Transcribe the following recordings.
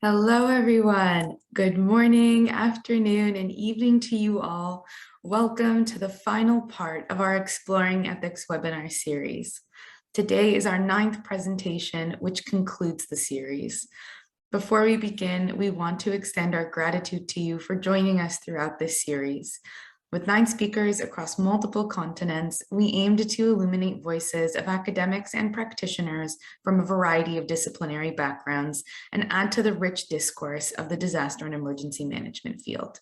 Hello, everyone. Good morning, afternoon, and evening to you all. Welcome to the final part of our Exploring Ethics webinar series. Today is our 9th presentation, which concludes the series. Before we begin, we want to extend our gratitude to you for joining us throughout this series. With 9 speakers across multiple continents, we aimed to illuminate voices of academics and practitioners from a variety of disciplinary backgrounds and add to the rich discourse of the disaster and emergency management field.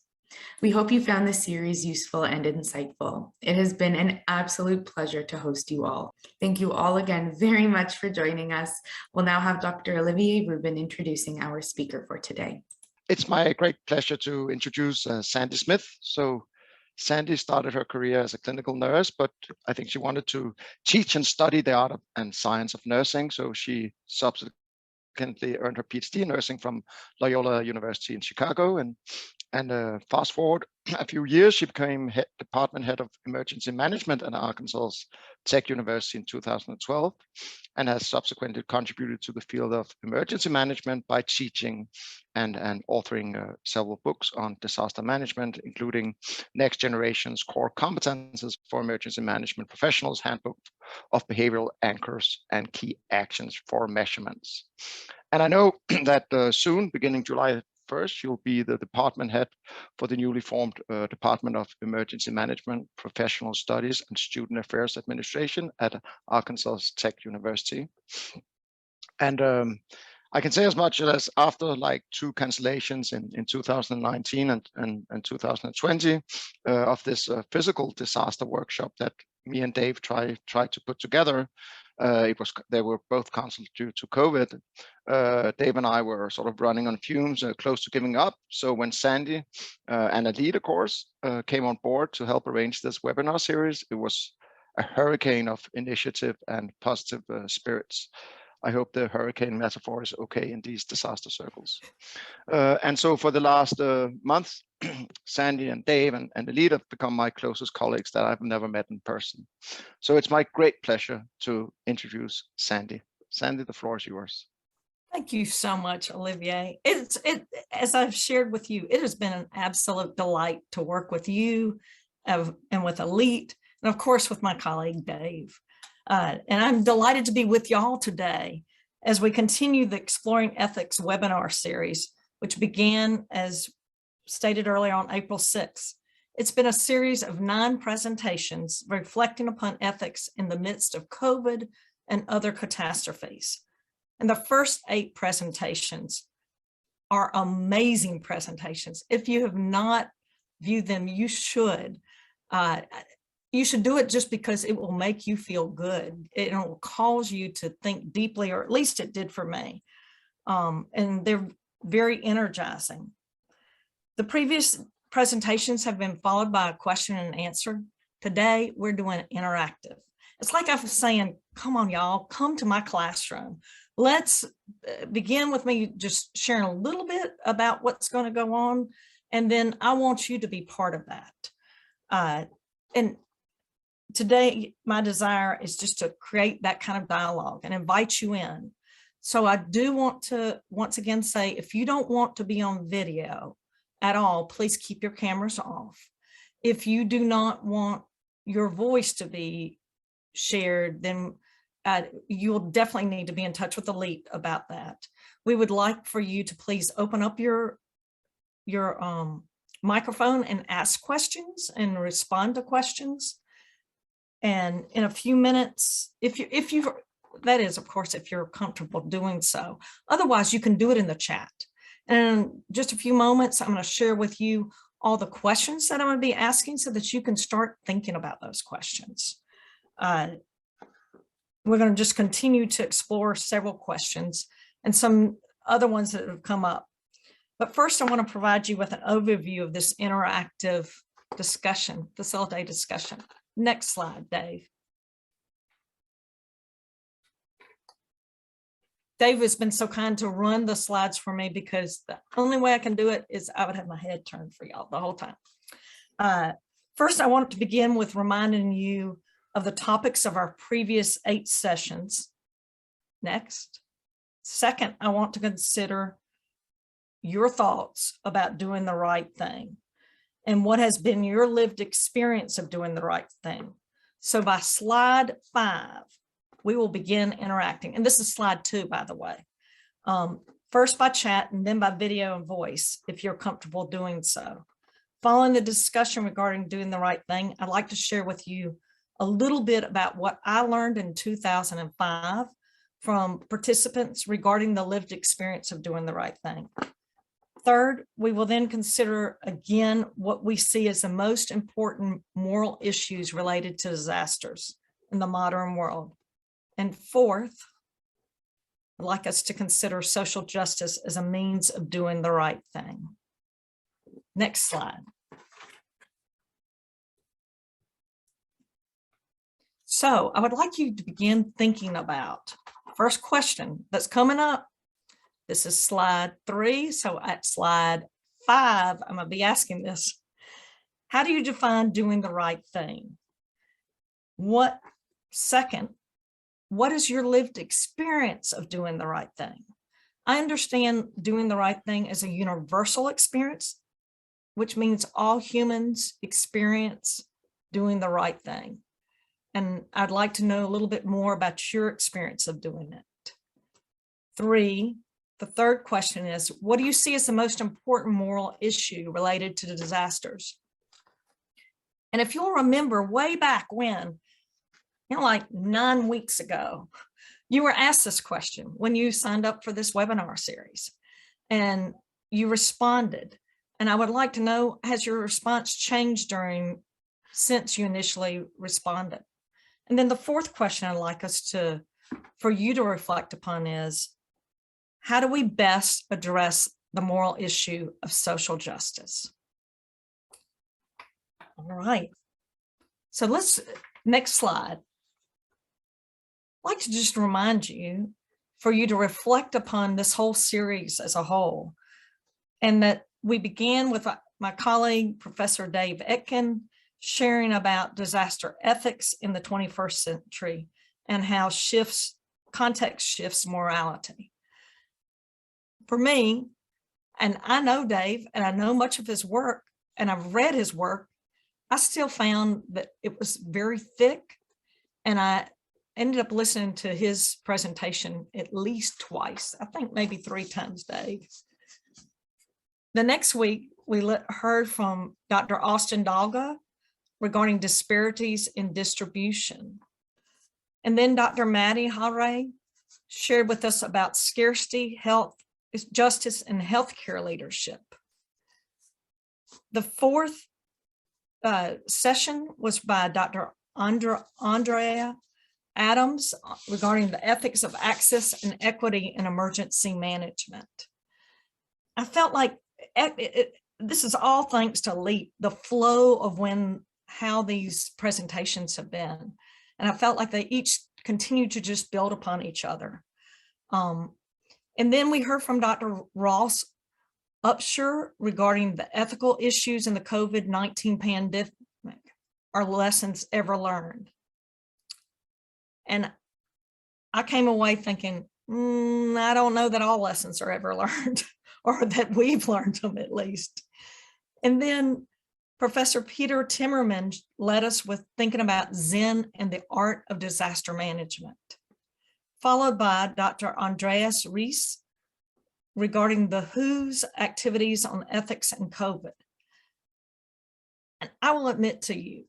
We hope you found this series useful and insightful. It has been an absolute pleasure to host you all. Thank you all again very much for joining us. We'll now have Dr. Olivier Rubin introducing our speaker for today. It's my great pleasure to introduce Sandy Smith. So Sandy started her career as a clinical nurse, but I think she wanted to teach and study the art and science of nursing. So she subsequently earned her PhD in nursing from Loyola University in Chicago. And fast forward a few years, she became department head of emergency management at Arkansas Tech University in 2012, and has subsequently contributed to the field of emergency management by teaching and authoring several books on disaster management, including Next Generation's Core Competences for Emergency Management Professionals, Handbook of Behavioral Anchors and Key Actions for Measurements. And I know that soon, beginning July 1st, she'll be the department head for the newly formed Department of Emergency Management, Professional Studies and Student Affairs Administration at Arkansas Tech University. And I can say as much as after like 2 cancellations in 2019 and 2020 of this physical disaster workshop that me and Dave tried to put together, they were both canceled due to COVID. Dave and I were sort of running on fumes, close to giving up. So when Sandy and Alida, of course, came on board to help arrange this webinar series, it was a hurricane of initiative and positive spirits. I hope the hurricane metaphor is okay in these disaster circles. And so for the last month, Sandy and Dave and Alida have become my closest colleagues that I've never met in person. So it's my great pleasure to introduce Sandy. Sandy, the floor is yours. Thank you so much, Olivier. As I've shared with you, it has been an absolute delight to work with you and with Elite, and of course with my colleague, Dave. And I'm delighted to be with y'all today as we continue the Exploring Ethics webinar series, which began, as stated earlier, on April 6th. It's been a series of 9 presentations reflecting upon ethics in the midst of COVID and other catastrophes. And the first 8 presentations are amazing presentations. If you have not viewed them, you should. You should do it just because it will make you feel good. It will cause you to think deeply, or at least it did for me. And they're very energizing. The previous presentations have been followed by a question and answer. Today, we're doing interactive. It's like I was saying, come on, y'all, come to my classroom. Let's begin with me just sharing a little bit about what's going to go on, and then I want you to be part of that. And today, my desire is just to create that kind of dialogue and invite you in. So I do want to once again say, if you don't want to be on video at all, please keep your cameras off. If you do not want your voice to be shared, then you will definitely need to be in touch with Elite about that. We would like for you to please open up your microphone and ask questions and respond to questions. And in a few minutes, that is, of course, if you're comfortable doing so. Otherwise, you can do it in the chat. And in just a few moments, I'm going to share with you all the questions that I'm going to be asking so that you can start thinking about those questions. We're going to just continue to explore several questions and some other ones that have come up. But first, I want to provide you with an overview of this interactive discussion, facilitated discussion. Next slide, Dave. Dave has been so kind to run the slides for me because the only way I can do it is I would have my head turned for y'all the whole time. First, I want to begin with reminding you of the topics of our previous 8 sessions. Next. Second, I want to consider your thoughts about doing the right thing and what has been your lived experience of doing the right thing. So by slide 5, we will begin interacting. And this is slide 2, by the way. First by chat and then by video and voice, if you're comfortable doing so. Following the discussion regarding doing the right thing, I'd like to share with you a little bit about what I learned in 2005 from participants regarding the lived experience of doing the right thing. Third, we will then consider again what we see as the most important moral issues related to disasters in the modern world. And fourth, I'd like us to consider social justice as a means of doing the right thing. Next slide. So I would like you to begin thinking about first question that's coming up. This is slide 3. So at slide 5, I'm going to be asking this. How do you define doing the right thing? Second, what is your lived experience of doing the right thing? I understand doing the right thing as a universal experience, which means all humans experience doing the right thing. And I'd like to know a little bit more about your experience of doing it. 3, the third question is, what do you see as the most important moral issue related to the disasters? And if you'll remember way back when, like 9 weeks ago, you were asked this question when you signed up for this webinar series and you responded. And I would like to know, has your response changed since you initially responded? And then the fourth question I'd like for you to reflect upon is, how do we best address the moral issue of social justice? All right. So next slide. I'd like to just remind you for you to reflect upon this whole series as a whole. And that we began with my colleague, Professor Dave Etkin, sharing about disaster ethics in the 21st century and how context shifts morality. For me, and I know Dave, and I know much of his work, and I've read his work, I still found that it was very thick, and I ended up listening to his presentation at least twice, I think maybe 3 times, Dave. The next week, we heard from Dr. Austin Dalga regarding disparities in distribution. And then Dr. Maddie Hare shared with us about scarcity, health, justice, and healthcare leadership. The fourth session was by Dr. Andrea Adams regarding the ethics of access and equity in emergency management. I felt like this is all thanks to LEAP, the flow of how these presentations have been. And I felt like they each continue to just build upon each other. And then we heard from Dr. Ross Upshur regarding the ethical issues in the COVID-19 pandemic, are lessons ever learned. And I came away thinking, I don't know that all lessons are ever learned, or that we've learned them at least. And then Professor Peter Timmerman led us with thinking about Zen and the art of disaster management, followed by Dr. Andreas Rees regarding the WHO's activities on ethics and COVID. And I will admit to you,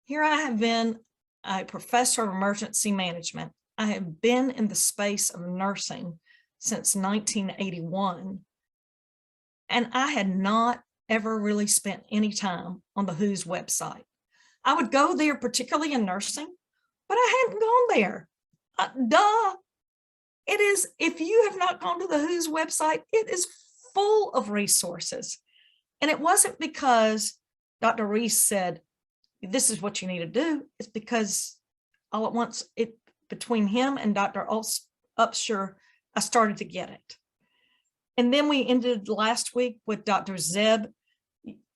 here I have been a professor of emergency management. I have been in the space of nursing since 1981, and I had not ever really spent any time on the WHO's website. I would go there, particularly in nursing, but I hadn't gone there. It is, if you have not gone to the WHO's website, it is full of resources. And it wasn't because Dr. Rees said, this is what you need to do. It's because all at once, between him and Dr. Upshur, I started to get it. And then we ended last week with Dr. Zeb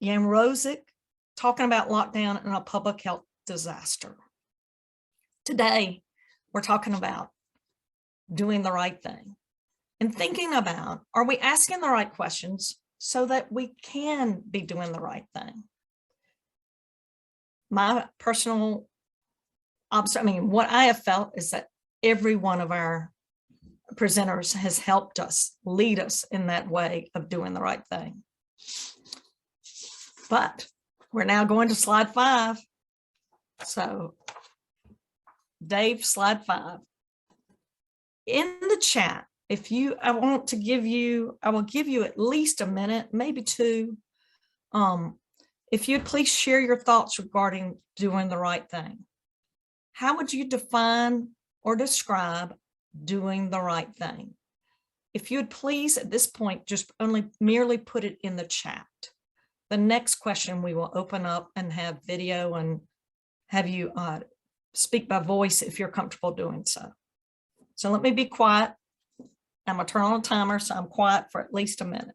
Yamrozik talking about lockdown and a public health disaster. Today, we're talking about doing the right thing. and thinking about, are we asking the right questions so that we can be doing the right thing? My personal what I have felt is that every one of our presenters has helped us, lead us in that way of doing the right thing. But we're now going to slide 5. So Dave, slide 5. In the chat, I will give you at least a minute, maybe 2. If you'd please share your thoughts regarding doing the right thing. How would you define or describe doing the right thing? If you'd please, at this point, just merely put it in the chat. The next question we will open up and have video and have you speak by voice if you're comfortable doing so. So let me be quiet. I'm gonna turn on a timer, so I'm quiet for at least a minute.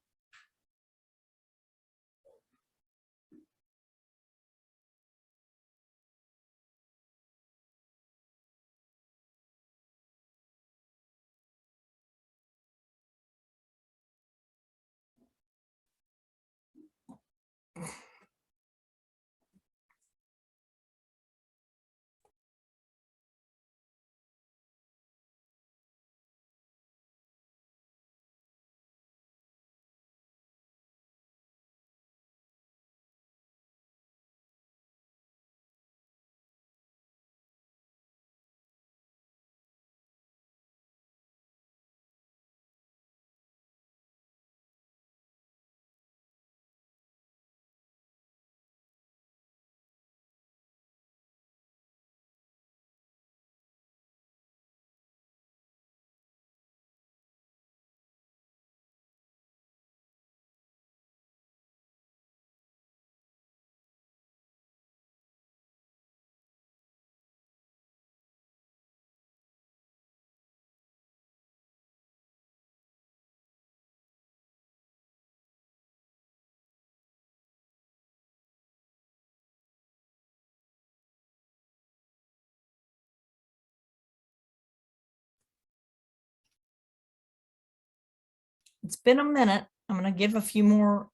It's been a minute. I'm going to give a few more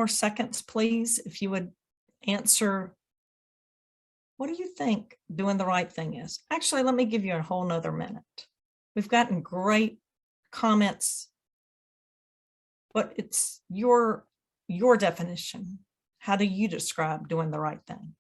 seconds, please. If you would answer, what do you think doing the right thing is? Actually, let me give you a whole nother minute. We've gotten great comments, but it's your definition. How do you describe doing the right thing?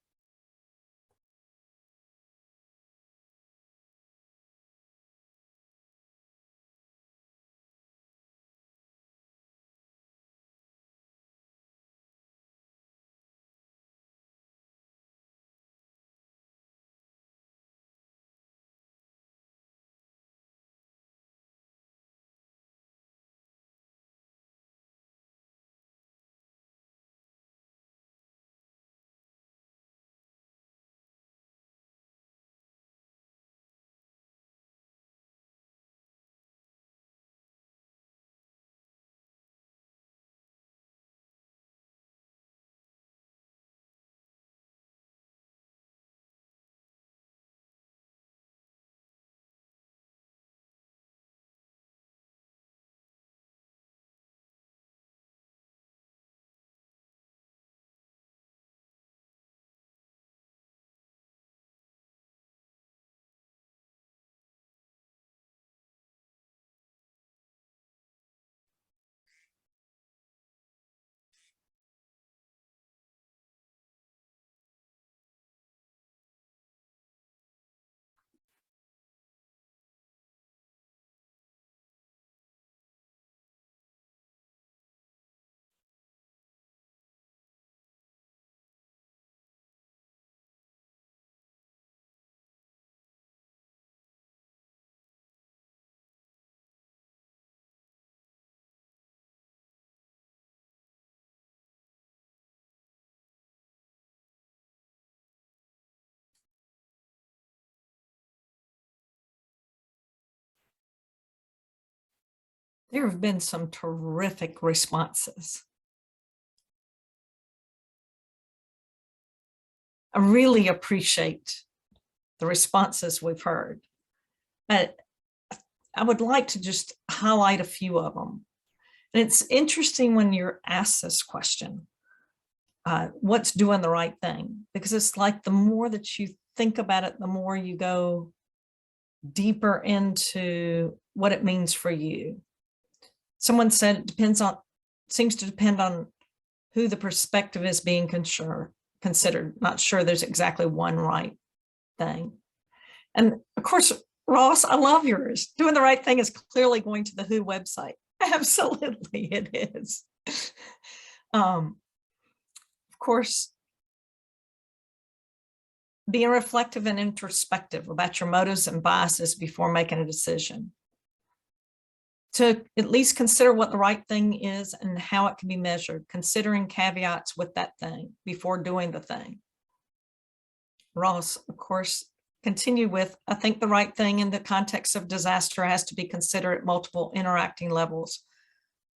There have been some terrific responses. I really appreciate the responses we've heard. But I would like to just highlight a few of them. And it's interesting when you're asked this question, what's doing the right thing? Because it's like the more that you think about it, the more you go deeper into what it means for you. Someone said it seems to depend on who the perspective is being considered. Not sure there's exactly one right thing. And of course, Ross, I love yours. Doing the right thing is clearly going to the WHO website. Absolutely, it is. Of course, being reflective and introspective about your motives and biases before making a decision. To at least consider what the right thing is and how it can be measured, considering caveats with that thing before doing the thing. Ross, of course, continue with, I think the right thing in the context of disaster has to be considered at multiple interacting levels.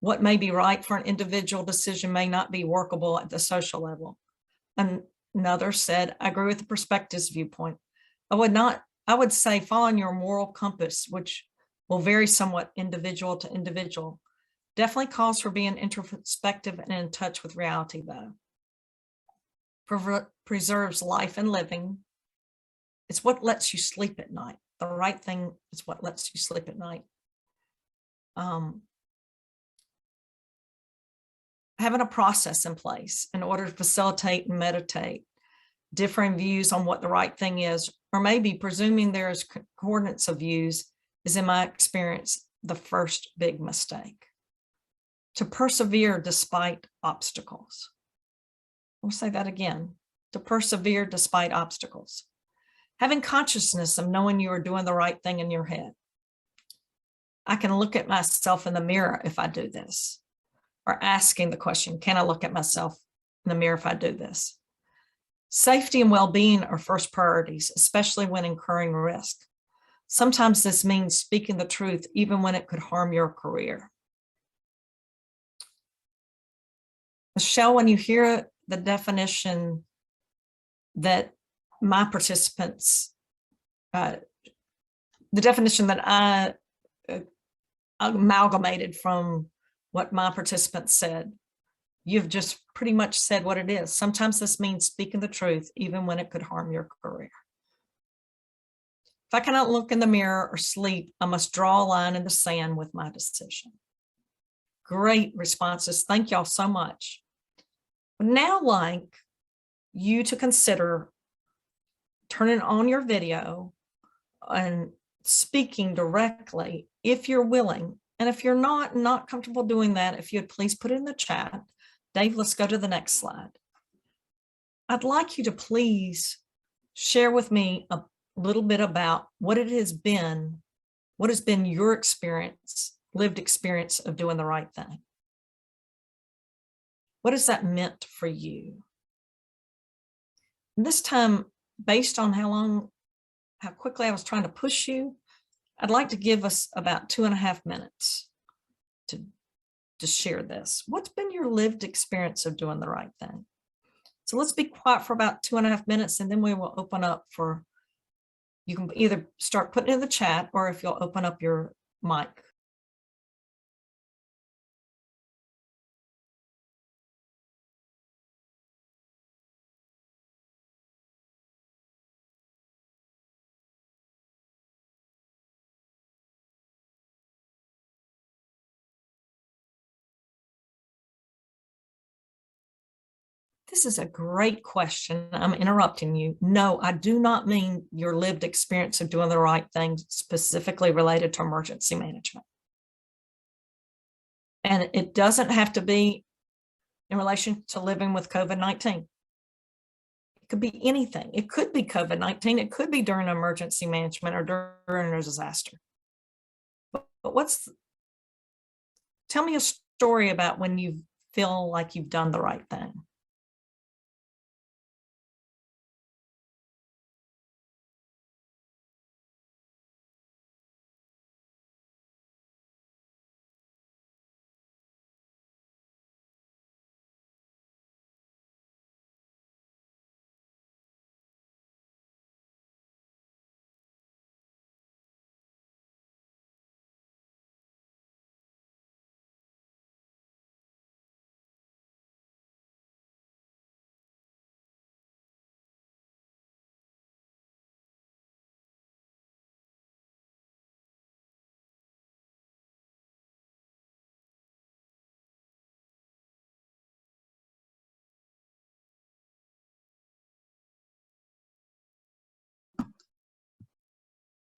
What may be right for an individual decision may not be workable at the social level. Another said, I agree with the perspectives viewpoint. I would say following your moral compass, which will vary somewhat individual to individual. Definitely calls for being introspective and in touch with reality though. Preserves life and living. It's what lets you sleep at night. The right thing is what lets you sleep at night. Having a process in place in order to facilitate and meditate differing views on what the right thing is, or maybe presuming there is coordinates of views is, in my experience, the first big mistake. To persevere despite obstacles. I'll say that again. To persevere despite obstacles. Having consciousness of knowing you are doing the right thing in your head. I can look at myself in the mirror if I do this. Or asking the question, can I look at myself in the mirror if I do this? Safety and well-being are first priorities, especially when incurring risk. Sometimes this means speaking the truth, even when it could harm your career. Michelle, when you hear the definition that my participants, the definition that I amalgamated from what my participants said, you've just pretty much said what it is. Sometimes this means speaking the truth, even when it could harm your career. If I cannot look in the mirror or sleep, I must draw a line in the sand with my decision. Great responses. Thank y'all so much. I'd now like you to consider turning on your video and speaking directly if you're willing. And if you're not comfortable doing that, if you'd please put it in the chat. Dave, let's go to the next slide. I'd like you to please share with me a little bit about what has been your experience, lived experience of doing the right thing. What has that meant for you? And this time, based on how quickly I was trying to push you, I'd like to give us about 2.5 minutes to share this. What's been your lived experience of doing the right thing? So let's be quiet for about 2.5 minutes, and then we will open up for, you can either start putting it in the chat, or if you'll open up your mic. This is a great question. I'm interrupting you. No, I do not mean your lived experience of doing the right thing specifically related to emergency management. And it doesn't have to be in relation to living with COVID-19. It could be anything. It could be COVID-19. It could be during emergency management or during a disaster. But tell me a story about when you feel like you've done the right thing.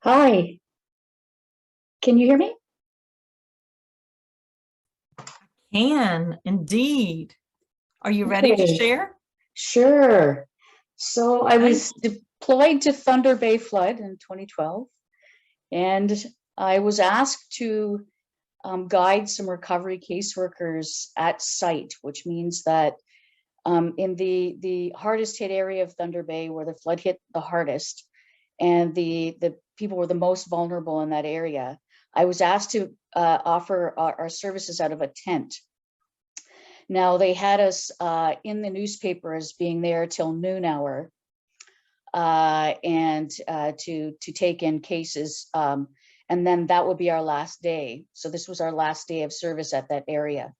Hi. Can you hear me? Can indeed. Are you ready to Okay. share? Sure. So I Okay. was deployed to Thunder Bay Flood in 2012, and I was asked to guide some recovery caseworkers at site, which means that in the hardest hit area of Thunder Bay, where the flood hit the hardest, and the people were the most vulnerable in that area, I was asked to offer our services out of a tent. Now, they had us in the newspaper as being there till noon hour and to take in cases. And then that would be our last day. So this was our last day of service at that area.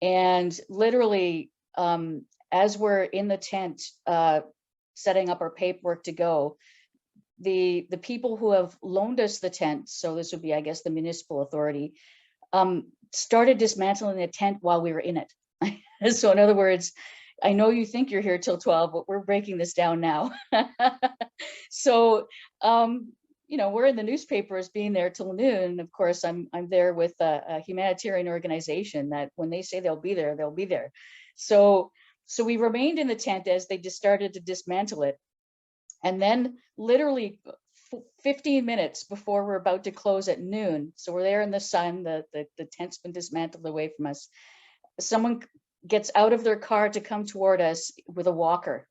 And literally, as we're in the tent, setting up our paperwork to go, the people who have loaned us the tent, so this would be, I guess, the municipal authority, started dismantling the tent while we were in it. So in other words, I know you think you're here till 12, but we're breaking this down now. So, you know, we're in the newspaper as being there till noon. Of course, I'm there with a humanitarian organization that when they say they'll be there, they'll be there. So we remained in the tent as they just started to dismantle it. And then literally 15 minutes before we're about to close at noon, so we're there in the sun, the tent's been dismantled away from us, someone gets out of their car to come toward us with a walker.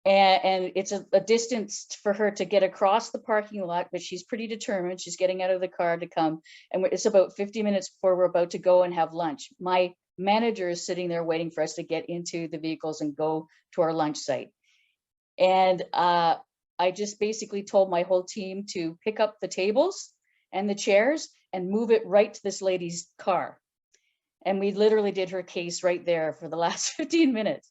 And it's a distance for her to get across the parking lot, but she's pretty determined. She's getting out of the car to come. And it's about 50 minutes before we're about to go and have lunch. My manager is sitting there waiting for us to get into the vehicles and go to our lunch site. And I just basically told my whole team to pick up the tables and the chairs and move it right to this lady's car. And we literally did her case right there for the last 15 minutes.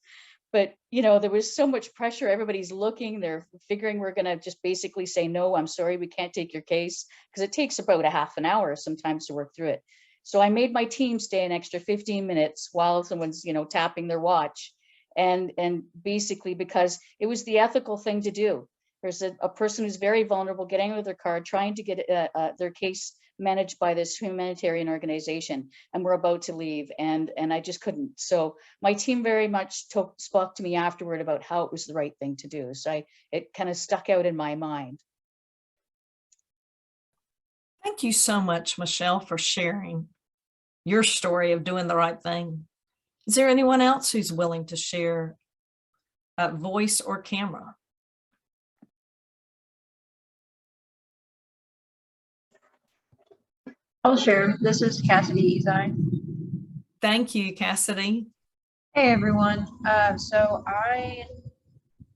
But, you know, there was so much pressure. Everybody's looking, they're figuring we're going to just basically say, no, I'm sorry, we can't take your case, because it takes about a half an hour sometimes to work through it. So I made my team stay an extra 15 minutes while someone's, you know, tapping their watch. And basically because it was the ethical thing to do. There's a person who's very vulnerable getting out of their car, trying to get their case managed by this humanitarian organization, and we're about to leave, and I just couldn't. So my team very much spoke to me afterward about how it was the right thing to do. So it kind of stuck out in my mind. Thank you so much, Michelle, for sharing your story of doing the right thing. Is there anyone else who's willing to share voice or camera? I'll share. This is Cassidy Ezine. Thank you, Cassidy. Hey everyone.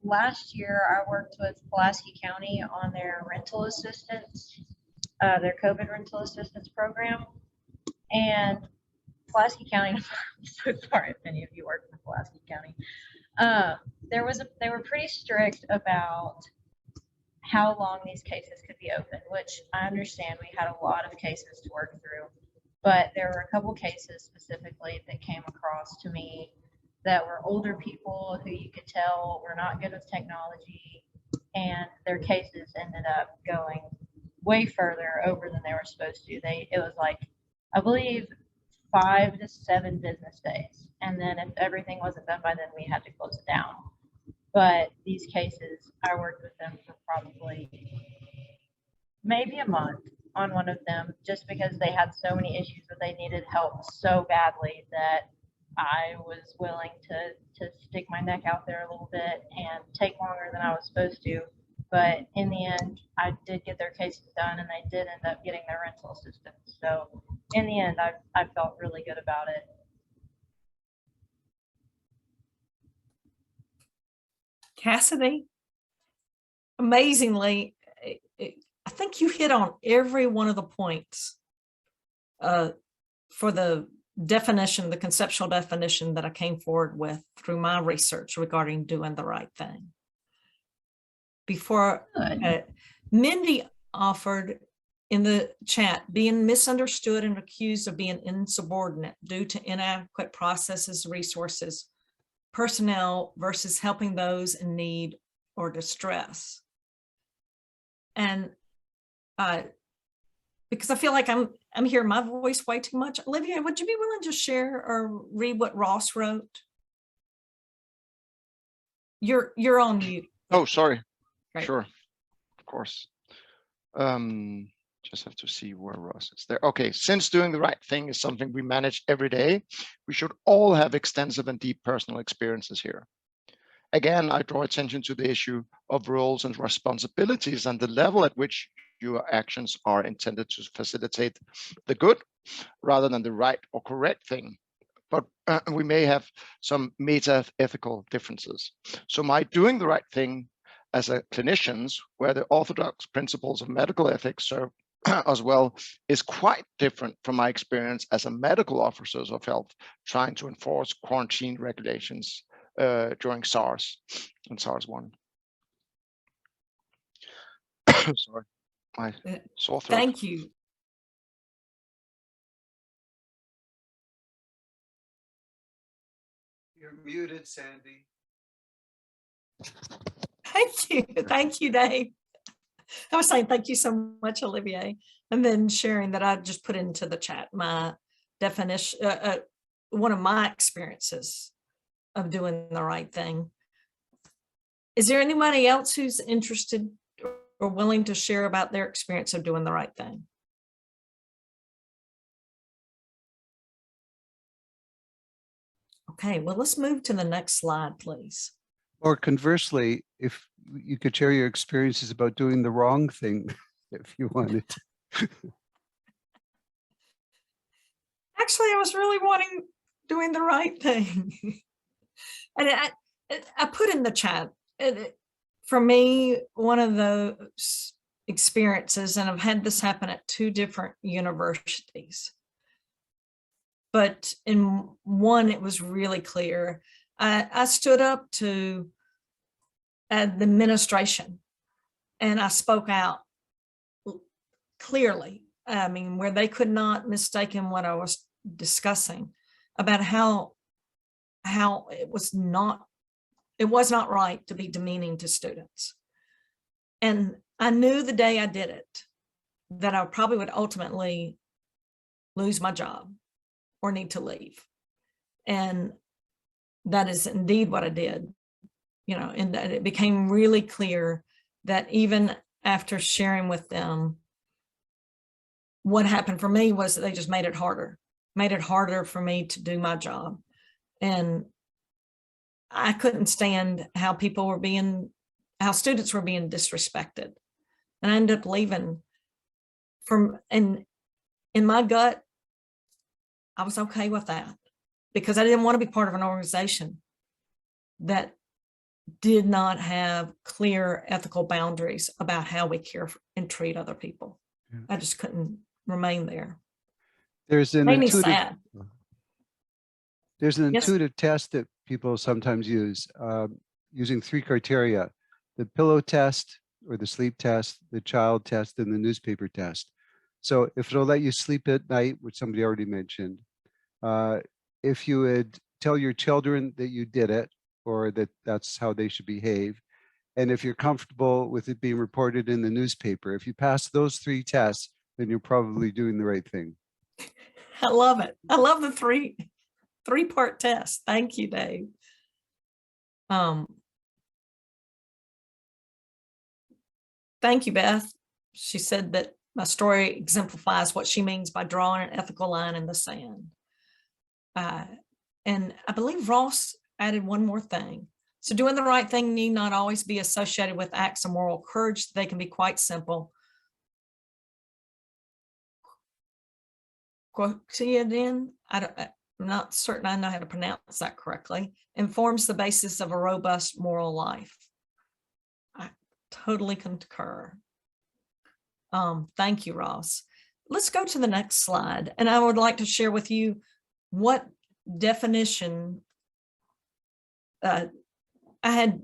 Last year I worked with Pulaski County on their rental assistance, their COVID rental assistance program. And Pulaski County, I'm so sorry if any of you work for Pulaski County. They were pretty strict about how long these cases could be open, which I understand. We had a lot of cases to work through, but there were a couple cases specifically that came across to me that were older people who you could tell were not good with technology, and their cases ended up going way further over than they were supposed to. It was like, I believe, 5 to 7 business days, and then if everything wasn't done by then, we had to close it down. But these cases, I worked with them for probably maybe a month on one of them, just because they had so many issues that they needed help so badly that I was willing to stick my neck out there a little bit and take longer than I was supposed to. But in the end, I did get their cases done, and they did end up getting their rental assistance. So in the end, I felt really good about it. Cassidy, amazingly, I think you hit on every one of the points for the definition, the conceptual definition that I came forward with through my research regarding doing the right thing. Before, Mindy offered in the chat, being misunderstood and accused of being insubordinate due to inadequate processes, resources, personnel versus helping those in need or distress. And because I feel like I'm hearing my voice way too much. Olivia, would you be willing to share or read what Ross wrote? You're on mute. Oh, sorry. Great. Sure, of course. Just have to see where Ross is there. Okay, since doing the right thing is something we manage every day, we should all have extensive and deep personal experiences here. Again, I draw attention to the issue of roles and responsibilities and the level at which your actions are intended to facilitate the good rather than the right or correct thing. But we may have some meta-ethical differences. So my doing the right thing as a clinicians, where the orthodox principles of medical ethics serve as well, is quite different from my experience as a medical officer of health trying to enforce quarantine regulations during SARS and SARS-1. Sorry, my sore throat. Thank you. You're muted, Sandy. Thank you. Thank you, Dave. I was saying thank you so much, Olivier. And then sharing that I just put into the chat my definition, one of my experiences of doing the right thing. Is there anybody else who's interested or willing to share about their experience of doing the right thing? Okay, well, let's move to the next slide, please. Or conversely, if you could share your experiences about doing the wrong thing, if you wanted. Actually, I was really wanting doing the right thing. And I put in the chat, for me, one of those experiences, and I've had this happen at 2 different universities, but in one, it was really clear. I stood up to the administration and I spoke out clearly. I mean, where they could not mistake what I was discussing about how it was not right to be demeaning to students. And I knew the day I did it that I probably would ultimately lose my job or need to leave. And that is indeed what I did, and that it became really clear that even after sharing with them, what happened for me was that they just made it harder for me to do my job. And I couldn't stand how students were being disrespected. And I ended up leaving and in my gut, I was okay with that because I didn't want to be part of an organization that did not have clear ethical boundaries about how we care and treat other people. Yeah. I just couldn't remain there. There's an Made me intuitive, sad. there's an Yes. intuitive test that people sometimes use using 3 criteria: the pillow test or the sleep test, the child test, and the newspaper test. So if it'll let you sleep at night, which somebody already mentioned, if you would tell your children that you did it or that that's how they should behave, and if you're comfortable with it being reported in the newspaper, if you pass those 3 tests, then you're probably doing the right thing. I love it. I love the three-part test. Thank you, Dave. Thank you, Beth. She said that my story exemplifies what she means by drawing an ethical line in the sand. And I believe Ross added one more thing. So doing the right thing need not always be associated with acts of moral courage. They can be quite simple. Quotidian, I'm not certain I know how to pronounce that correctly, informs the basis of a robust moral life. I totally concur. Thank you, Ross. Let's go to the next slide. And I would like to share with you what definition I had.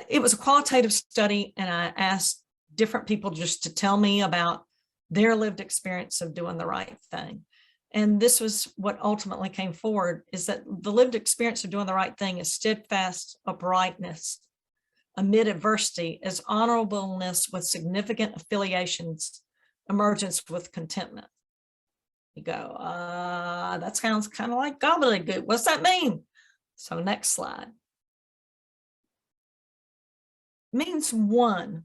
It was a qualitative study, and I asked different people just to tell me about their lived experience of doing the right thing. And this was what ultimately came forward, is that the lived experience of doing the right thing is steadfast uprightness amid adversity as honorableness with significant affiliations, emergence with contentment. You go, that sounds kind of like gobbledygook. What's that mean? So next slide. Means one,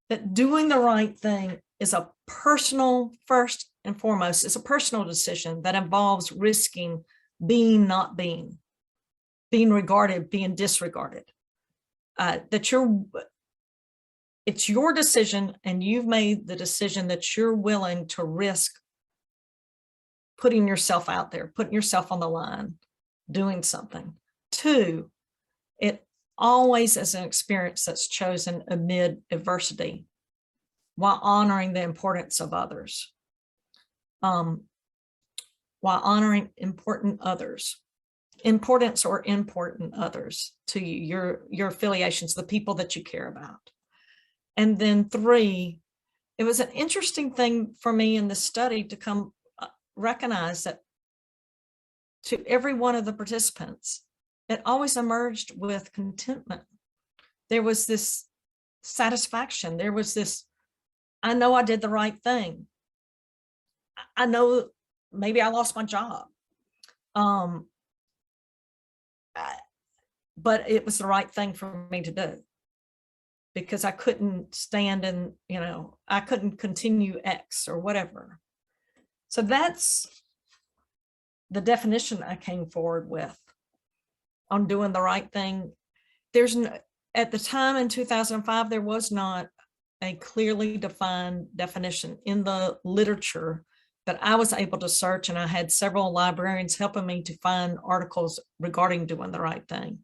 that doing the right thing is a personal, first and foremost, it's a personal decision that involves risking being, not being regarded, being disregarded. It's your decision, and you've made the decision that you're willing to risk putting yourself out there, putting yourself on the line, doing something. Two, it always is an experience that's chosen amid adversity while honoring the importance of others, while honoring importance or important others to you, your affiliations, the people that you care about. And then three, it was an interesting thing for me in this study to come recognize that to every one of the participants, it always emerged with contentment. There was this satisfaction. There was this, I know I did the right thing. I know maybe I lost my job. But it was the right thing for me to do because I couldn't stand and, I couldn't continue X or whatever. So that's the definition I came forward with on doing the right thing. There's at the time in 2005, there was not a clearly defined definition in the literature that I was able to search, and I had several librarians helping me to find articles regarding doing the right thing.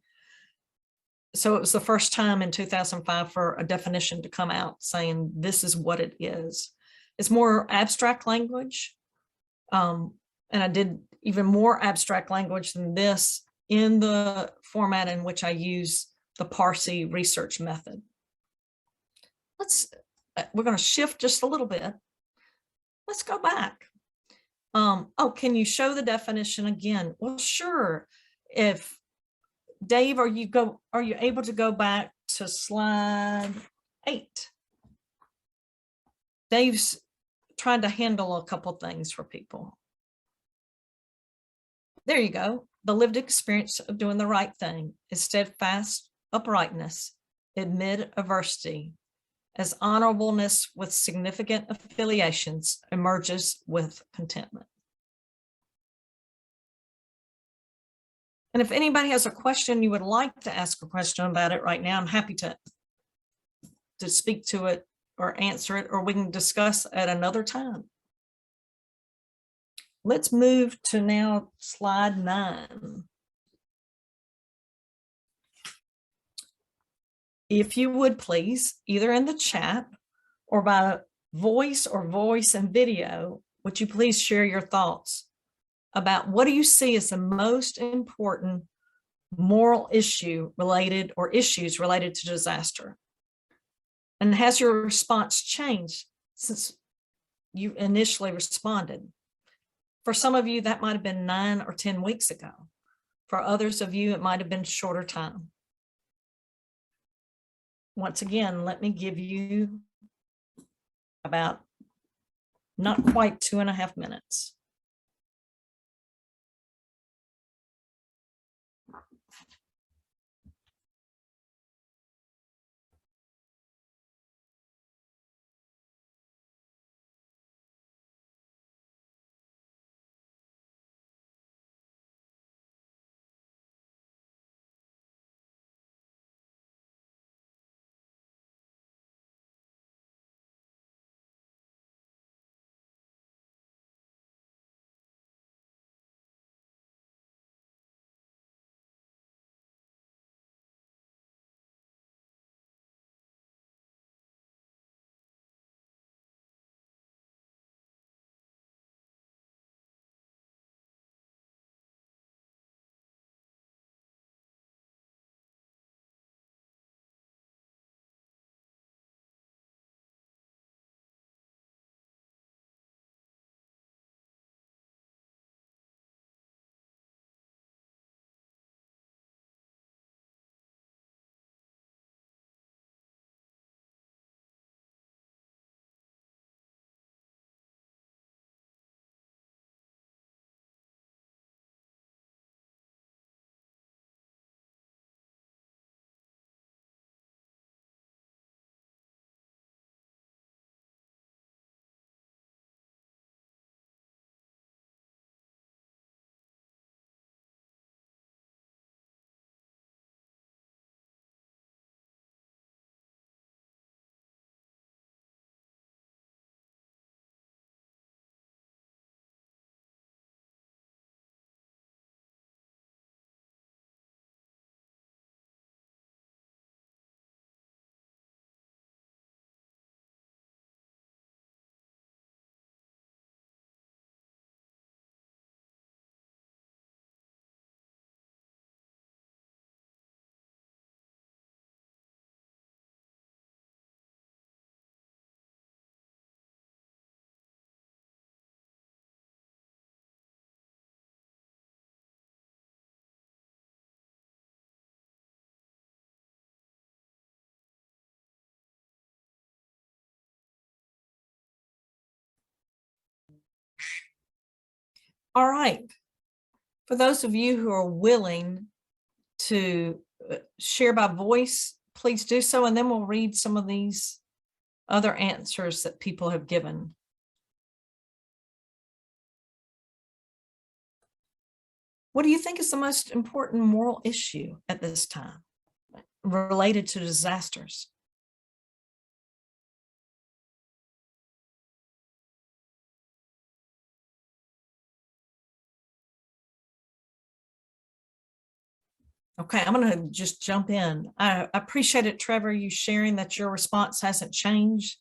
So it was the first time in 2005 for a definition to come out saying this is what it is. It's more abstract language. And I did even more abstract language than this in the format in which I use the Parsi research method. We're going to shift just a little bit. Let's go back. Oh, can you show the definition again? Well, sure. If Dave, are you able to go back to slide 8? Dave's trying to handle a couple things for people. There you go. The lived experience of doing the right thing is steadfast uprightness amid adversity, as honorableness with significant affiliations emerges with contentment. And if anybody has a question, you would like to ask a question about it right now, I'm happy to speak to it or answer it, or we can discuss at another time. Let's move to now slide 9. If you would please, either in the chat or by voice and video, would you please share your thoughts about what do you see as the most important moral issue related or issues related to disaster? And has your response changed since you initially responded? For some of you, that might have been 9 or 10 weeks ago. For others of you, it might have been shorter time. Once again, let me give you about not quite 2.5 minutes. All right. For those of you who are willing to share by voice, please do so, and then we'll read some of these other answers that people have given. What do you think is the most important moral issue at this time related to disasters? Okay, I'm going to just jump in. I appreciate it, Trevor, you sharing that your response hasn't changed.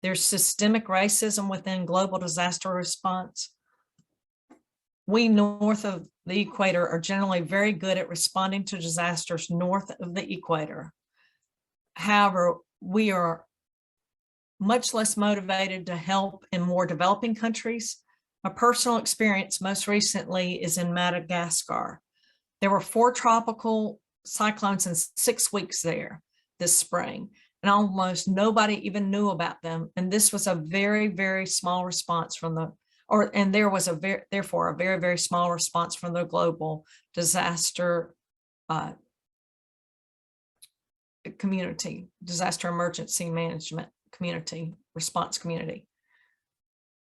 There's systemic racism within global disaster response. We north of the equator are generally very good at responding to disasters north of the equator. However, we are much less motivated to help in more developing countries. My personal experience most recently is in Madagascar. There were 4 tropical cyclones in 6 weeks there this spring, and almost nobody even knew about them. And this was a very, very small response from the, and there was therefore a very, very small response from the global disaster community, disaster emergency management community, response community.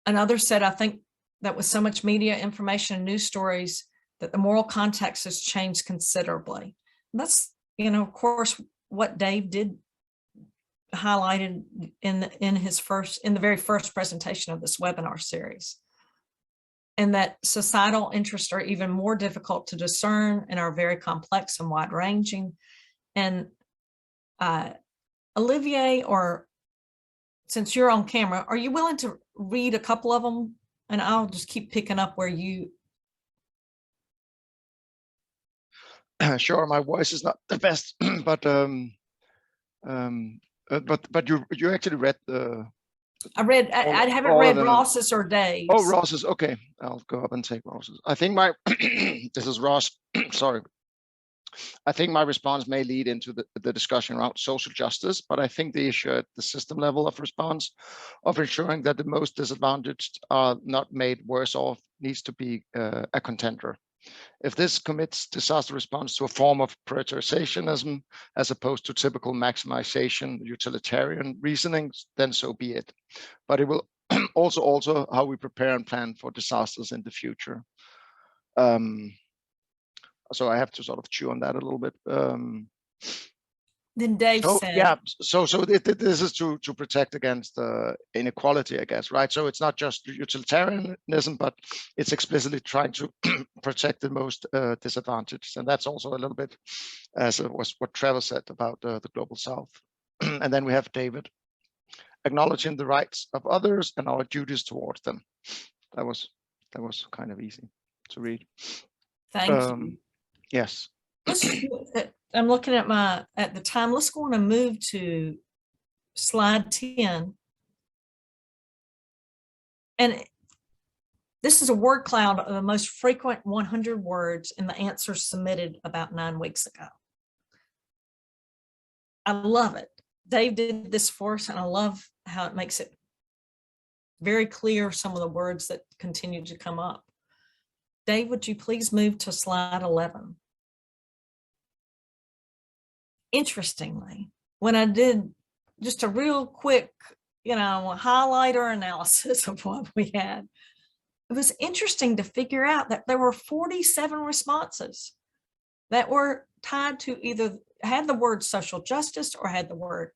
Another said, I think that with so much media information and news stories, that the moral context has changed considerably. That's, of course, what Dave did highlighted in the very first presentation of this webinar series. And that societal interests are even more difficult to discern and are very complex and wide ranging. And Olivier, or since you're on camera, are you willing to read a couple of them? And I'll just keep picking up where you. Sure, my voice is not the best, but you actually read the. I haven't read Ross's or Dave's. Oh, Ross's. Okay, I'll go up and take Ross's. I think my this is Ross. Sorry. I think my response may lead into the discussion around social justice, but I think the issue at the system level of response, of ensuring that the most disadvantaged are not made worse off, needs to be a contender. If this commits disaster response to a form of prioritizationism, as opposed to typical maximization, utilitarian reasonings, then so be it. But it will also alter how we prepare and plan for disasters in the future. So I have to sort of chew on that a little bit. Then Dave said, yeah, so this is to protect against inequality, I guess, right? So it's not just utilitarianism, but it's explicitly trying to protect the most disadvantaged. And that's also a little bit as was what Trevor said about the Global South. And then we have David, acknowledging the rights of others and our duties towards them. That was kind of easy to read. Thank you. Yes. I'm looking at the time. Let's go on and move to slide 10. And this is a word cloud of the most frequent 100 words in the answers submitted about 9 weeks ago. I love it. Dave did this for us, and I love how it makes it very clear some of the words that continue to come up. Dave, would you please move to slide 11? Interestingly, when I did just a real quick, highlighter analysis of what we had, it was interesting to figure out that there were 47 responses that were tied to either had the word social justice or had the word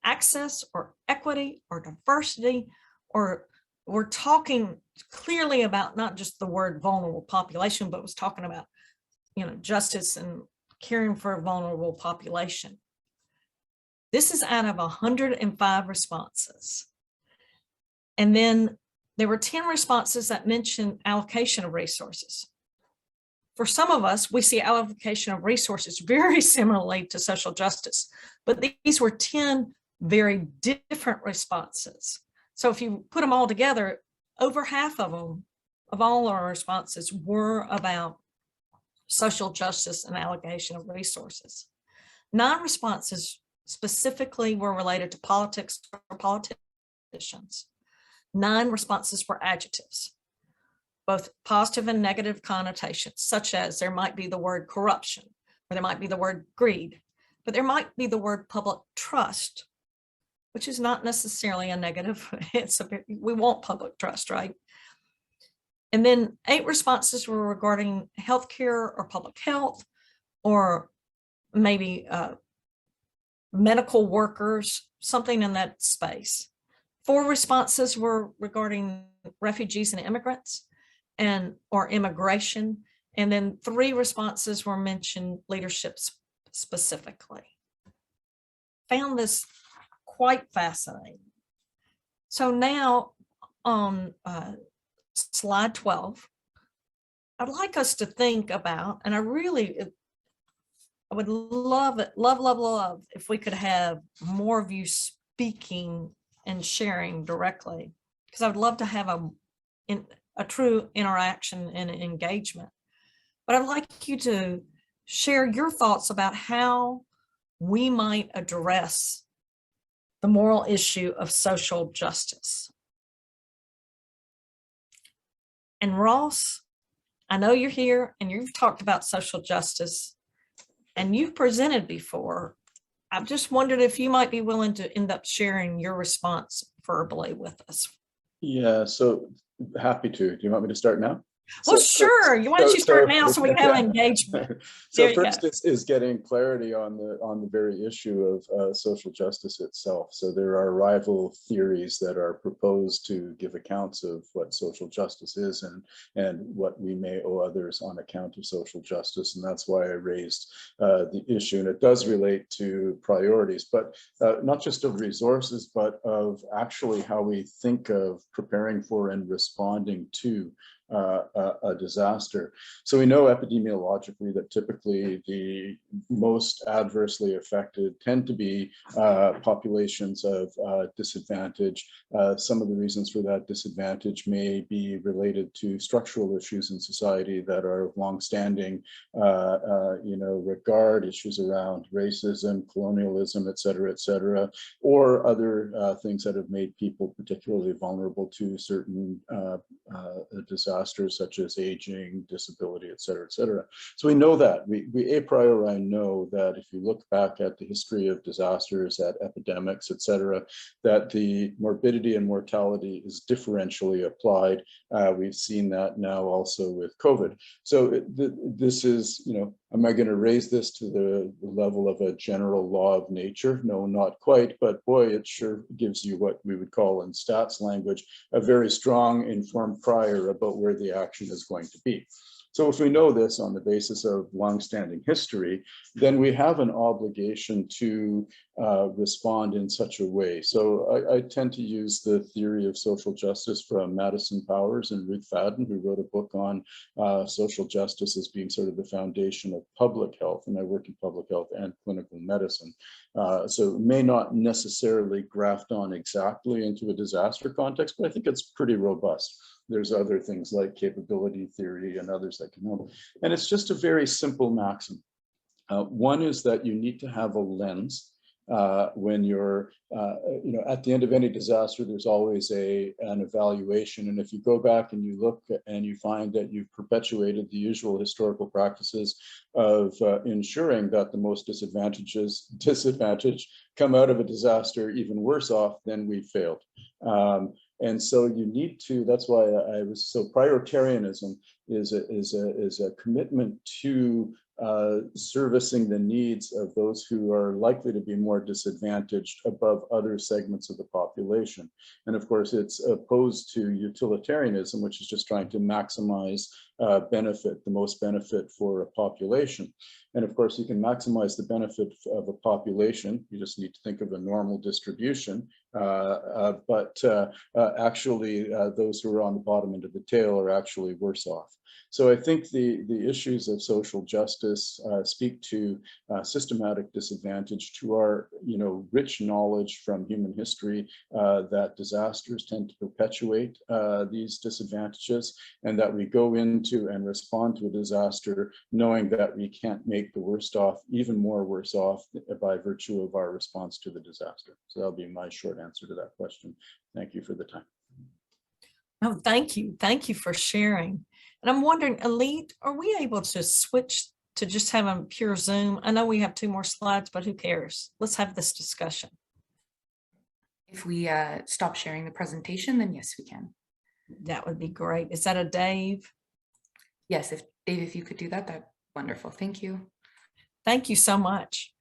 access or equity or diversity, or we're talking clearly about not just the word vulnerable population, but was talking about, justice and caring for a vulnerable population. This is out of 105 responses. And then there were 10 responses that mentioned allocation of resources. For some of us, we see allocation of resources very similarly to social justice, but these were 10 very different responses. So if you put them all together, over half of them, of all our responses, were about social justice and allocation of resources. 9 responses specifically were related to politics or politicians. 9 responses were adjectives. both positive and negative connotations, such as there might be the word corruption, or there might be the word greed, but there might be the word public trust, which is not necessarily a negative. We want public trust, right? And then 8 responses were regarding healthcare or public health, or maybe medical workers, something in that space. 4 responses were regarding refugees and immigrants or immigration. And then 3 responses were mentioned leadership specifically. Found this quite fascinating. So now on slide 12, I'd like us to think about, and I would love it, love if we could have more of you speaking and sharing directly, because I would love to have a true interaction and engagement. But I'd like you to share your thoughts about how we might address the moral issue of social justice. And Ross, I know you're here and you've talked about social justice and you've presented before. I've just wondered if you might be willing to end up sharing your response verbally with us. Yeah, so happy to. Do you want me to start now? Well, sure. Why don't you start now so we can have engagement? So first is getting clarity on the very issue of social justice itself. So there are rival theories that are proposed to give accounts of what social justice is and what we may owe others on account of social justice. And that's why I raised the issue. And it does relate to priorities, but not just of resources, but of actually how we think of preparing for and responding to a disaster. So we know epidemiologically that typically the most adversely affected tend to be populations of disadvantage. Some of the reasons for that disadvantage may be related to structural issues in society that are of longstanding, regard, issues around racism, colonialism, et cetera, or other things that have made people particularly vulnerable to certain disasters such as aging, disability, et cetera, et cetera. So we know that. We a priori know that if you look back at the history of disasters, at epidemics, et cetera, that the morbidity and mortality is differentially applied. We've seen that now also with COVID. So this is, am I going to raise this to the level of a general law of nature? No, not quite, but boy, it sure gives you what we would call in stats language, a very strong informed prior about where the action is going to be. So if we know this on the basis of longstanding history, then we have an obligation to respond in such a way. So I tend to use the theory of social justice from Madison Powers and Ruth Fadden, who wrote a book on social justice as being sort of the foundation of public health. And I work in public health and clinical medicine. So it may not necessarily graft on exactly into a disaster context, but I think it's pretty robust. There's other things like capability theory and others that can help. And it's just a very simple maxim. One is that you need to have a lens when you're, at the end of any disaster, there's always an evaluation. And if you go back and you look and you find that you've perpetuated the usual historical practices of ensuring that the most disadvantaged come out of a disaster even worse off, then we failed. And so you need to, that's why so prioritarianism is a commitment to servicing the needs of those who are likely to be more disadvantaged above other segments of the population. And of course, it's opposed to utilitarianism, which is just trying to maximize benefit, the most benefit for a population. And of course, you can maximize the benefit of a population. You just need to think of a normal distribution. Actually, those who are on the bottom end of the tail are actually worse off. So I think the issues of social justice speak to systematic disadvantage, to our rich knowledge from human history that disasters tend to perpetuate these disadvantages, and that we go into and respond to a disaster knowing that we can't make the worst off even more worse off by virtue of our response to the disaster. So that'll be my short answer to that question. Thank you for the time. Oh, thank you. Thank you for sharing. And I'm wondering, Elite, are we able to switch to just having pure Zoom? I know we have 2 more slides, but who cares? Let's have this discussion. If we stop sharing the presentation, then yes, we can. That would be great. Is that a Dave? Yes, if Dave, if you could do that, that'd wonderful. Thank you. Thank you so much.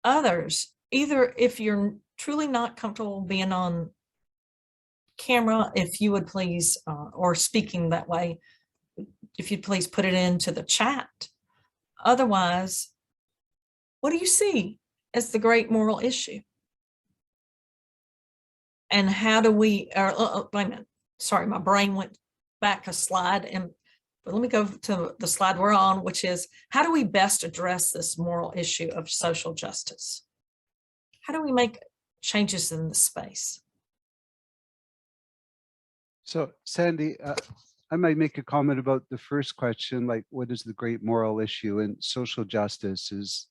Others, either if you're truly not comfortable being on camera, if you would please, or speaking that way, if you'd please put it into the chat. Otherwise, what do you see as the great moral issue? And how do we, wait a minute, sorry, my brain went back a slide, but let me go to the slide we're on, which is, how do we best address this moral issue of social justice? How do we make changes in the space? So Sandy, I might make a comment about the first question, like what is the great moral issue? And social justice is,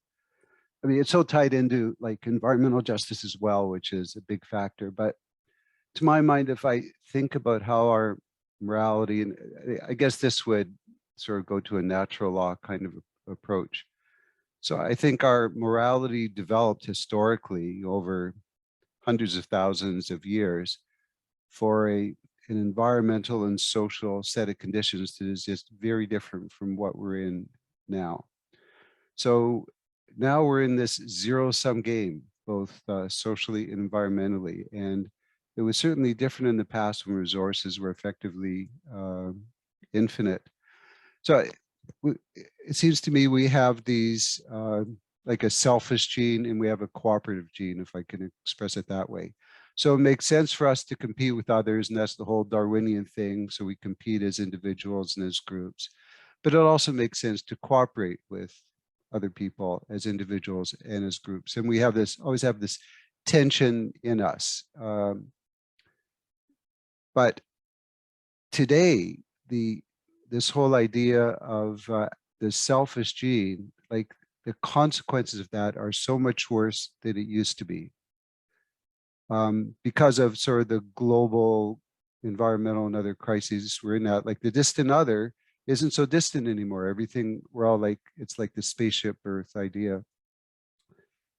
I mean, it's so tied into like environmental justice as well, which is a big factor. But to my mind, if I think about how our morality, and I guess this would sort of go to a natural law kind of approach. So I think our morality developed historically over hundreds of thousands of years for an environmental and social set of conditions that is just very different from what we're in now. So now we're in this zero-sum game, both socially and environmentally. And it was certainly different in the past when resources were effectively infinite. So it seems to me we have these like a selfish gene and we have a cooperative gene, if I can express it that way. So it makes sense for us to compete with others, and that's the whole Darwinian thing. So we compete as individuals and as groups, but it also makes sense to cooperate with other people as individuals and as groups. And we have this, always have this tension in us. But today, this whole idea of the selfish gene, like the consequences of that are so much worse than it used to be. Because of sort of the global environmental and other crises we're in that, like the distant other isn't so distant anymore. Everything, we're all like, it's like the spaceship Earth idea.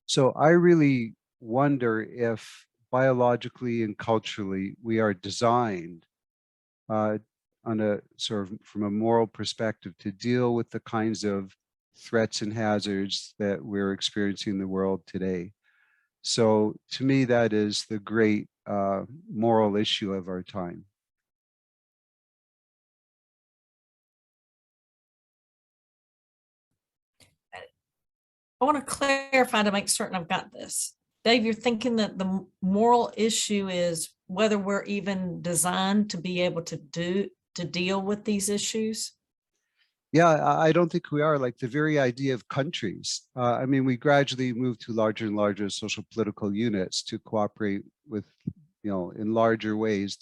So I really wonder if biologically and culturally we are designed on a sort of from a moral perspective to deal with the kinds of threats and hazards that we're experiencing in the world today. So to me, that is the great moral issue of our time. I want to clarify to make certain I've got this. Dave, you're thinking that the moral issue is whether we're even designed to be able to deal with these issues? Yeah, I don't think we are. Like the very idea of countries. I mean, we gradually move to larger and larger social political units to cooperate with, you know, in larger ways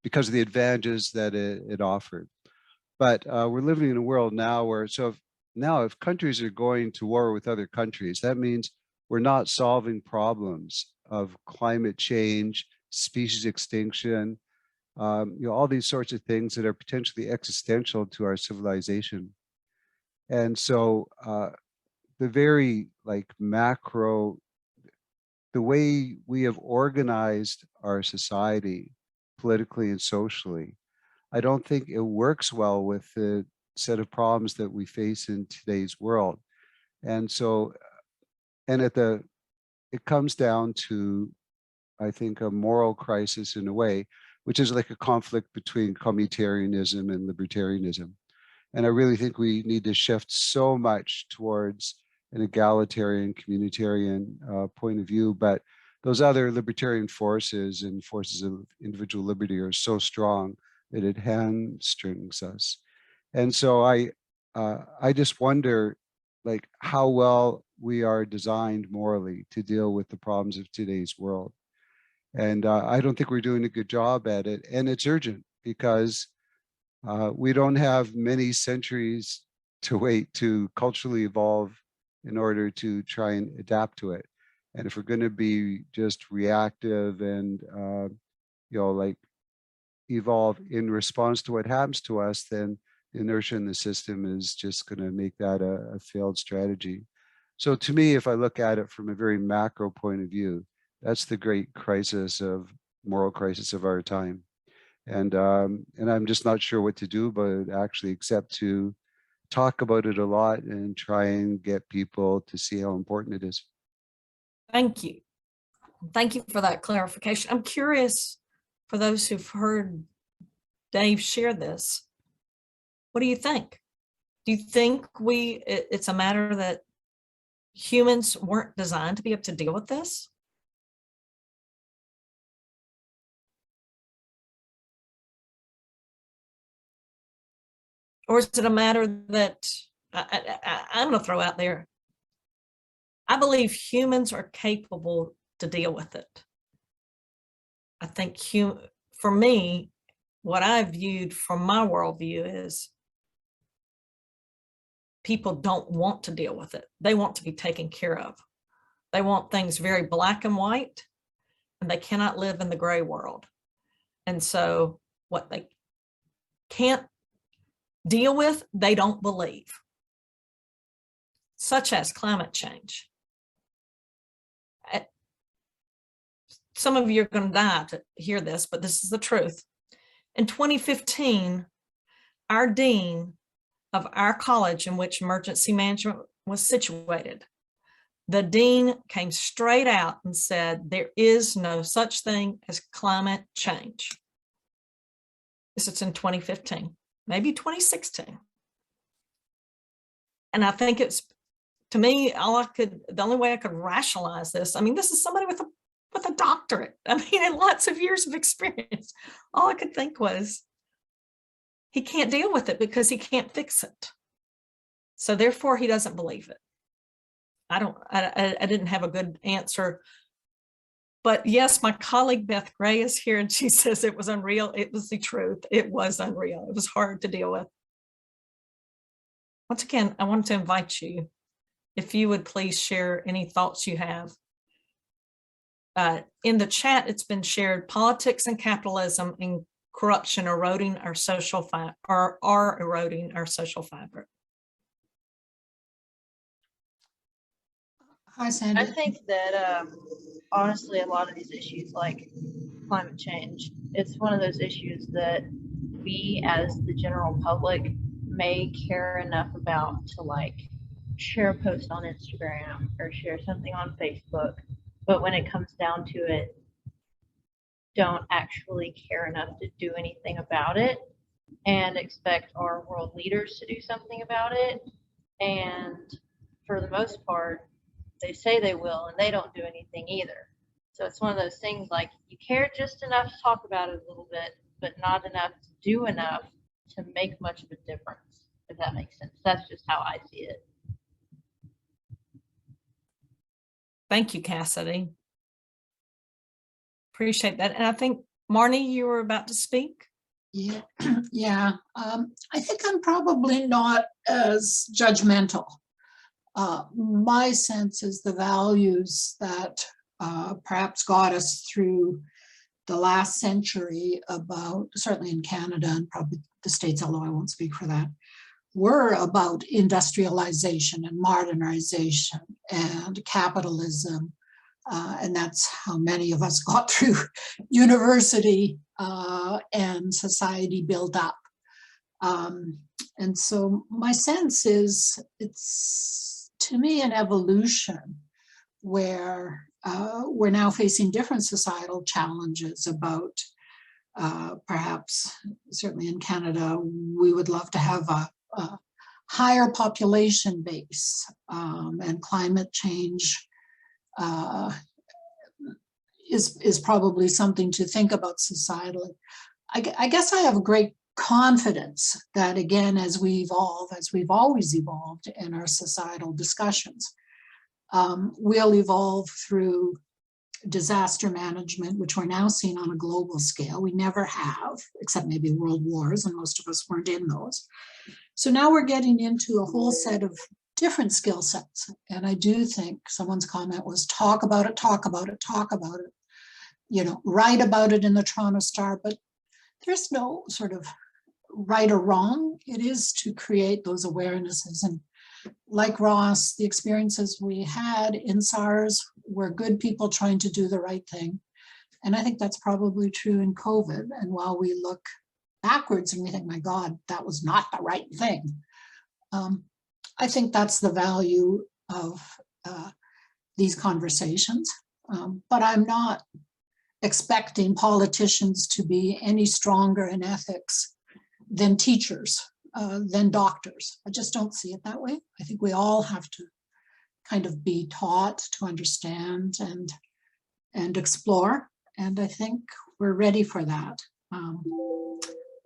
because of the advantages that it offered. But we're living in a world now where, if countries are going to war with other countries, that means we're not solving problems of climate change, species extinction, you know, all these sorts of things that are potentially existential to our civilization. And so the very like macro, the way we have organized our society politically and socially, I don't think it works well with the set of problems that we face in today's world. And so, and it comes down to, I think, a moral crisis in a way, which is like a conflict between communitarianism and libertarianism. And I really think we need to shift so much towards an egalitarian, communitarian point of view. But those other libertarian forces and forces of individual liberty are so strong that it hamstrings us. And so I just wonder, like, how well we are designed morally to deal with the problems of today's world. And I don't think we're doing a good job at it. And it's urgent because we don't have many centuries to wait to culturally evolve in order to try and adapt to it. And if we're going to be just reactive and, you know, like evolve in response to what happens to us, then the inertia in the system is just going to make that a failed strategy. So to me, if I look at it from a very macro point of view, that's the great moral crisis of our time. And I'm just not sure what to do about it, actually, except to talk about it a lot and try and get people to see how important it is. Thank you. Thank you for that clarification. I'm curious, for those who've heard Dave share this, what do you think? Do you think it's a matter that humans weren't designed to be able to deal with this? Or is it a matter that I'm going to throw out there? I believe humans are capable to deal with it. I think for me, what I viewed from my worldview is people don't want to deal with it. They want to be taken care of. They want things very black and white, and they cannot live in the gray world. And so what they can't deal with, they don't believe, such as climate change. Some of you are going to die to hear this, but this is the truth. In 2015, our dean of our college in which emergency management was situated, the dean came straight out and said, there is no such thing as climate change. This is in 2015, maybe 2016. And I think it's, to me, the only way I could rationalize this, I mean, this is somebody with a doctorate. I mean, and lots of years of experience. All I could think was, he can't deal with it because he can't fix it. So therefore, he doesn't believe it. I didn't have a good answer. But yes, my colleague Beth Gray is here and she says it was unreal. It was the truth. It was unreal. It was hard to deal with. Once again, I wanted to invite you, if you would please share any thoughts you have. In the chat, it's been shared, politics and capitalism and corruption eroding our social fabric, are eroding our social fabric. Hi, Sandy. I think that honestly, a lot of these issues like climate change, it's one of those issues that we as the general public may care enough about to like share a post on Instagram or share something on Facebook. But when it comes down to it, don't actually care enough to do anything about it and expect our world leaders to do something about it. And for the most part, they say they will and they don't do anything either. So it's one of those things like you care just enough to talk about it a little bit, but not enough to do enough to make much of a difference, if that makes sense. That's just how I see it. Thank you, Cassidy. Appreciate that. And I think, Marnie, you were about to speak. Yeah, yeah. I think I'm probably not as judgmental. My sense is the values that perhaps got us through the last century about, certainly in Canada and probably the States, although I won't speak for that, were about industrialization and modernization and capitalism. And that's how many of us got through university and society built up. And so my sense is it's, to me, an evolution where we're now facing different societal challenges about perhaps, certainly in Canada, we would love to have a higher population base, and climate change is probably something to think about societally. I guess I have great confidence that, again, as we evolve, as we've always evolved in our societal discussions, we'll evolve through disaster management, which we're now seeing on a global scale. We never have, except maybe world wars, and most of us weren't in those. So now we're getting into a whole set of different skill sets. And I do think someone's comment was talk about it, talk about it, talk about it, you know, write about it in the Toronto Star, but there's no sort of right or wrong. It is to create those awarenesses. And like Ross, the experiences we had in SARS were good people trying to do the right thing. And I think that's probably true in COVID. And while we look backwards and we think, my God, that was not the right thing. I think that's the value of these conversations. But I'm not expecting politicians to be any stronger in ethics than teachers, than doctors. I just don't see it that way. I think we all have to kind of be taught to understand and explore. And I think we're ready for that.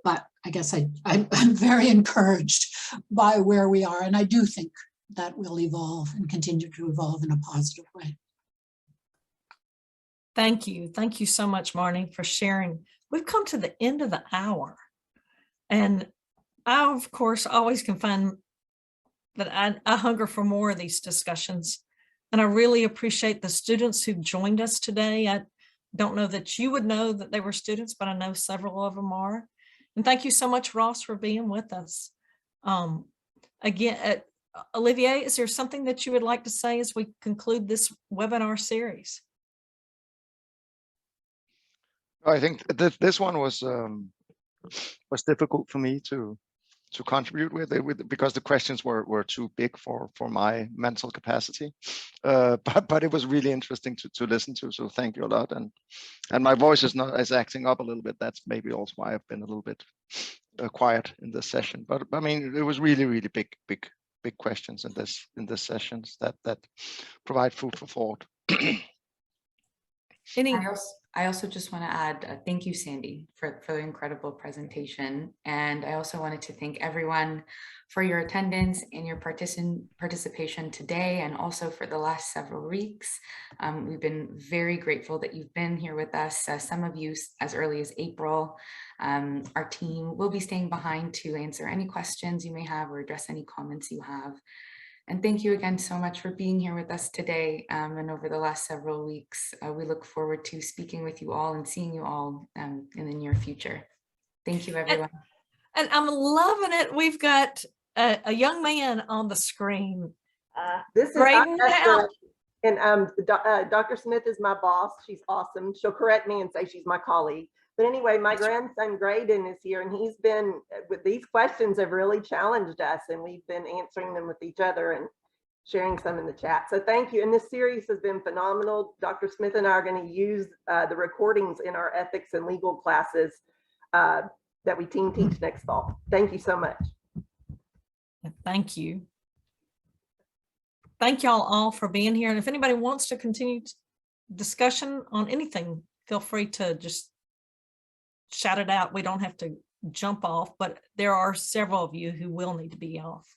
But I guess I'm very encouraged by where we are. And I do think that will evolve and continue to evolve in a positive way. Thank you. Thank you so much, Marnie, for sharing. We've come to the end of the hour. And I, of course, always can find that I hunger for more of these discussions. And I really appreciate the students who joined us today. I don't know that you would know that they were students, but I know several of them are. And thank you so much, Ross, for being with us. Again, Olivier, is there something that you would like to say as we conclude this webinar series? I think this one was difficult for me to contribute with because the questions were too big for my mental capacity. But it was really interesting to listen to. So thank you a lot. And my voice is acting up a little bit. That's maybe also why I've been a little bit quiet in this session. But I mean, it was really big questions in this sessions that provide food for thought. I also just want to add thank you, Sandy, for the incredible presentation. And I also wanted to thank everyone for your attendance and your participation today, and also for the last several weeks. We've been very grateful that you've been here with us. Some of you as early as April. Our team will be staying behind to answer any questions you may have or address any comments you have. And thank you again so much for being here with us today and over the last several weeks. We look forward to speaking with you all and seeing you all in the near future. Thank you, everyone. And I'm loving it. We've got a young man on the screen. This is Now. And Dr. Smith is my boss. She's awesome. She'll correct me and say she's my colleague. But anyway, my grandson Graydon is here, and he's been with these questions have really challenged us, and we've been answering them with each other and sharing some in the chat. So thank you. And this series has been phenomenal. Dr. Smith and I are going to use the recordings in our ethics and legal classes that we teach next fall. Thank you so much. Thank you. Thank y'all all for being here. And if anybody wants to continue discussion on anything, feel free to just shout it out. We don't have to jump off, but there are several of you who will need to be off.